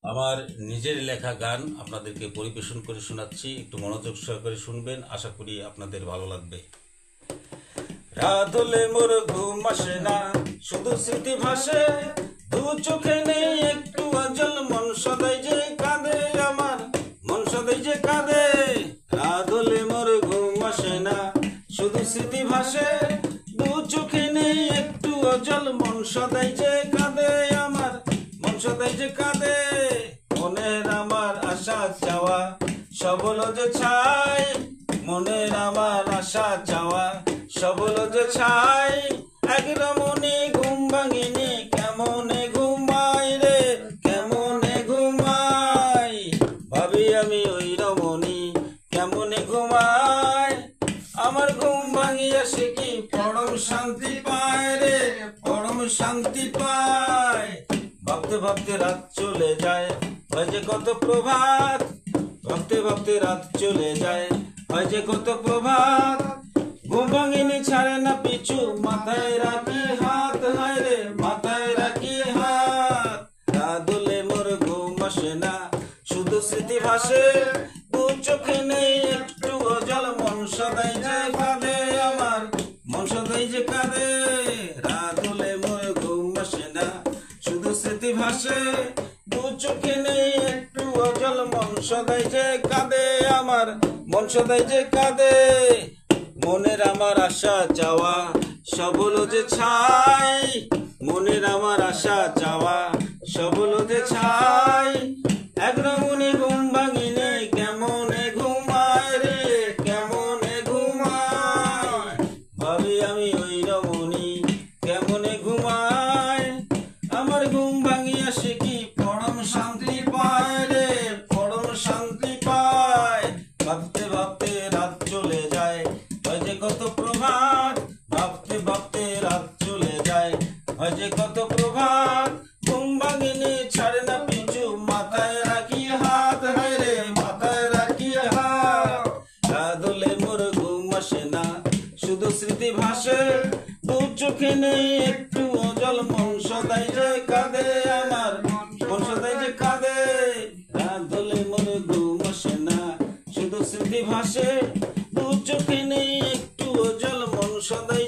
আমার নিজের লেখা গান আপনাদেরকে পরিবেশন করে শোনাচ্ছি, একটু মনোযোগ সহকারে শুনবেন, আশা করি আপনাদের ভালো লাগবে। রাত হলে মোর ঘুম আসে না, শুধু স্মৃতি ভাসে, দু চোখে নেই একটু অজল, মন সদাই যে কাঁদে আমার, মন সদাই যে কাঁদে। রাত হলে মোর ঘুম আসে না, শুধু স্মৃতি ভাসে, দু চোখে নেই একটু অজল, মন সদাই যে কাঁদে আমার, মন সদাই যে কাঁদে। মনের আমার আশা চাওয়া সব হলো যে ছাই, মনের আমার আশা চাওয়া সব হলো যে ছাই। এক রমণী ঘুম ভাঙিনি, কেমনে ঘুমাই রে, কেমনে ঘুমাই, ভাবি আমি ওই রমণী কেমনে ঘুমাই। আমার ঘুম ভাঙিয়া সে কি পরম শান্তি পায় রে, পরম শান্তি পায়। ভাবতে ভাবতে রাত চলে যায়, হয় যে কত প্রভাত, ভাবতে ভাবতে রাত চলে যায়, হয় যে কত প্রভাত। ঘুম ভাঙিনি ছাড়ে না পিছু, মাথায় রাখি হাত, হায় রে মাথায় রাখি হাত। রাত হলে মোর ঘুম আসে না, শুধু স্মৃতি ভাসে, দু চোখে নেই একটু অজল, মন সদাই যে কাঁদে আমার, মন সদাই যে কাঁদে। রাত হলে মোর ঘুম আসে না, শুধু স্মৃতি ভাসে, দু চোখে নেই একটু অজল, মন সদাই যে কাঁদে আমার, মন সদাই যে কাঁদে। মনের আমার আশা চাওয়া সব হলো যে ছাই, মনের আমার আশা চাওয়া সব হলো যে ছাই। এক রমণী ঘুম ভাঙিনি, কেমনে ঘুমায় রে, কেমনে ঘুমায়, ভাবি আমি ওই রমণী কেমনে ঘুমায়। আমার ঘুম ভাঙিয়া সে কি পরম শান্তি পায় রে, পরম শান্তি পায়। ভাবতে ভাবতে রাত চলে যায়, হয় যে কত প্রভাত, ভাবতে ভাবতে রাত চলে যায়, হয় যে কত প্রভাত। ঘুম ভাঙিনি ছাড়ে না পিছু, মাথায় রাখি হাত, হায় রে মাথায় রাখি হাত। রাত হলে মোর ঘুম আসে না, শুধু স্মৃতি ভাসে, দু চোখে নেই একটু অজল, মন সদাই যে কাঁদে আমার, মন সদাই যে কাঁদে। রাত হলে মোর ঘুম আসে না, শুধু স্মৃতি ভাসে, দু চোখে নেই একটু অজল, মন সদাই